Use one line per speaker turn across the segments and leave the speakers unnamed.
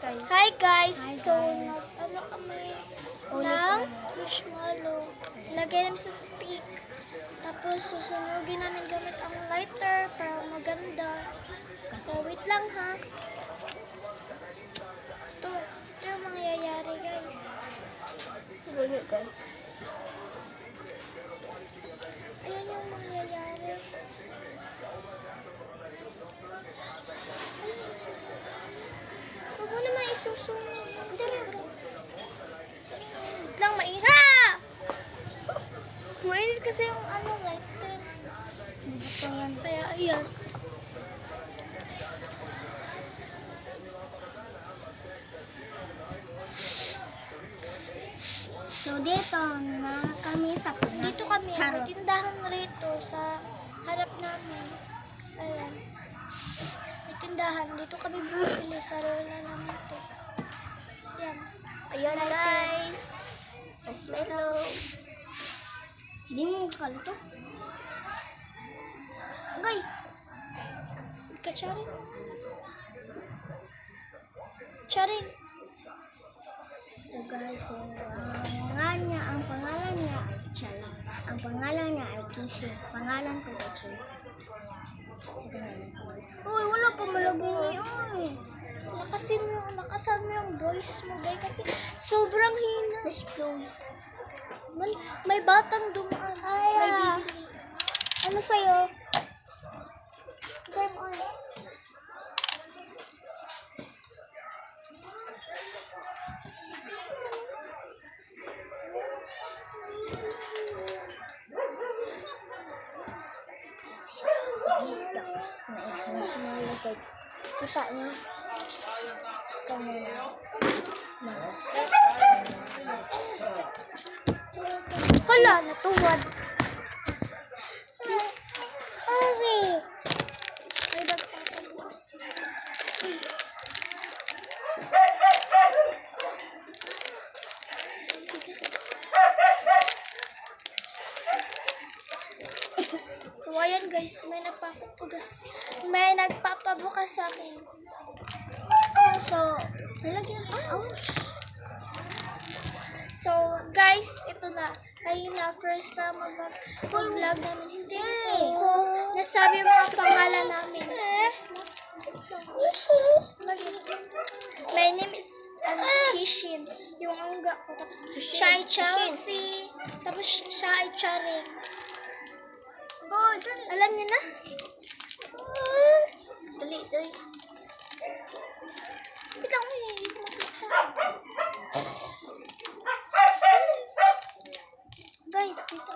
guys.
Hi guys!
Hi,
So,
guys.
ano kami
Ulit
ng
na.
marshmallow. Lagay namin sa stick. Tapos, susunugin namin gamit ang lighter para maganda. So, wait lang ha. Ito yung mangyayari guys.
Sige, guys.
Ayan yung mangyayari. Huwag mo naman isusunod. Dali, bro. Wait lang, mainit. Mainit kasi yung lighter. Kaya, ayan.
So, dito na kami sa Pinas.
Dito kami,
Charot.
may tindahan rito sa harap namin. Ayan. May tindahan. Dito kami bumili sa lola namin to. Ayan.
Ayan,
Lighter.
guys. Marshmallow. Hindi mo kalito. Agay.
Charing. Charing.
So, guys, ang pangalan niya ay Chala. Ang pangalan niya ay Kishi. Pangalan ko ay Tracy. So, ganun. Uy, wala pa malagay. Uy.
Lakasan mo yung voice mo, guys. Kasi sobrang hina.
Let's go.
May batang dumaan. May bibili. Ano sa'yo? Game on.
Dito. Nais marshmallow. So, kita niyo. Kanina.
Hala, natuwad.
Ori.
May bagpapagos. So, ayan guys, may nagpapabukas sa akin.
So, nalagyan pa. Ouch.
So, guys, ito na. Ayun na, first na mag-vlog namin. Hindi ko nasabi mga pangalan namin. My name is Kishin. Yung angga ko. Tapos, siya ay Chelsea. Tapos, siya ay Charing.
Oh, dali.
Alam niyo na?
Dali, dali.
Ikaw mo yun.
Guys, dito.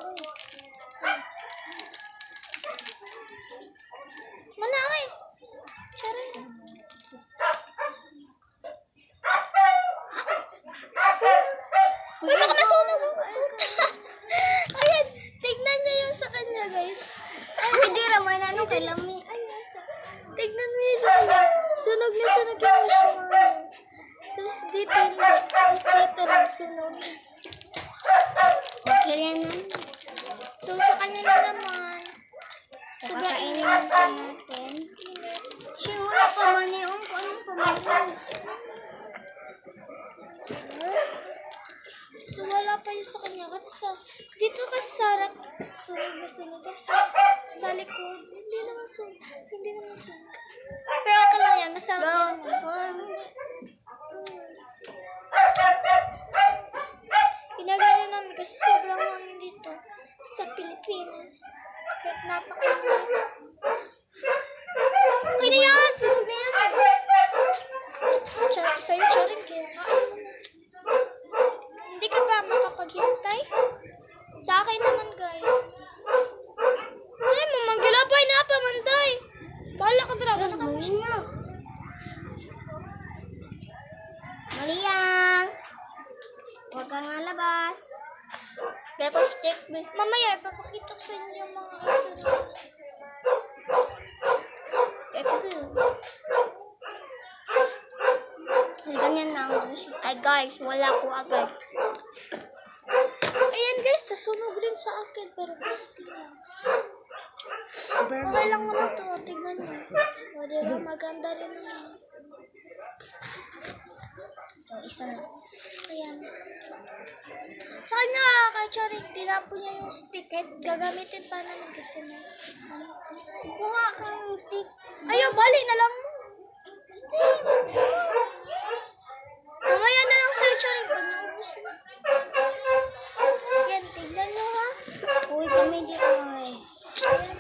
Mana, oy. Charing. Uy, baka masunog. Ayan, tignan niyo yung sa kanya, guys.
Hindi raman, ano kay Lami?
Tignan mo yung sa kanya. Sunog na sunog yung marshmallow. Tapos dito hindi. Tapos dito lang sunog.
Okay yan na.
So sa kanya na naman.
So,
Sobrang
kakainin
init.
na sa natin. Siya, wala pa man yung anong pamalan.
So wala pa yung sa kanya. Kasi dito kasi sa harap. Sunog na sunog. Tapos sa likod. Hindi naman sunog. Pero okay lang yan. Masarap yan. Ginagaya namin kasi sobrang hangin dito sa Pilipinas. Kahit napakainit. Okay na yan! Sunog na yan! Sa'yo, Charing, kaya kain mo na. Hindi ka ba makapaghintay? Sa akin naman, guys. Ano mo, manggilapay na pa, manday! Bahala ka, dragon na kami siya.
Maliyang! Huwag kang lalabas. Tapos check me.
Mamaya, ipapakita ko sa inyo yung mga aso.
Ay, ganyan lang. Ay guys, wala ko agad.
Ayan guys, sasunog din sa akin, pero plastic lang. Okay lang naman to, tignan nyo. O diba, maganda rin naman.
isa lang.
Ayan. Sa kanya, kay Choring, tinapon niya yung stick. Kahit gagamitin pa naman kasi na.
Kuha ka ng stick.
Ayaw, bali na lang mo. Mamaya na lang sa'yo, Choring, pag naubos na. Yan, tignan nyo ha.
Uy, kami di ay.
Ayan.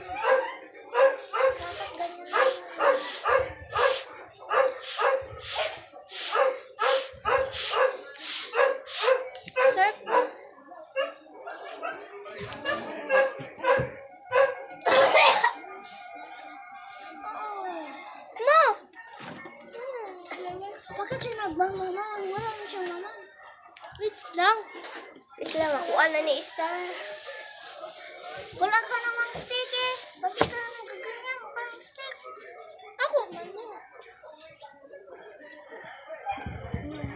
Dapat ganyan lang. Sir? Ma!
Bakit siya nagmamamang? Wala mo siyang mamang.
Wait lang.
Wait lang, ako na ni isa. Wala ka namang stick eh. Bakit ka nagaganyan? Wala kang stick.
Ako man na.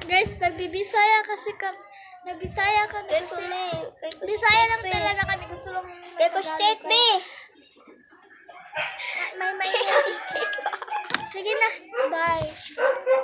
Guys, nagbibisaya kasi kami. Nagbisaya kami kasi. Bisaya lang talaga kami. Gusto lang
Kaya ko stick, be.
may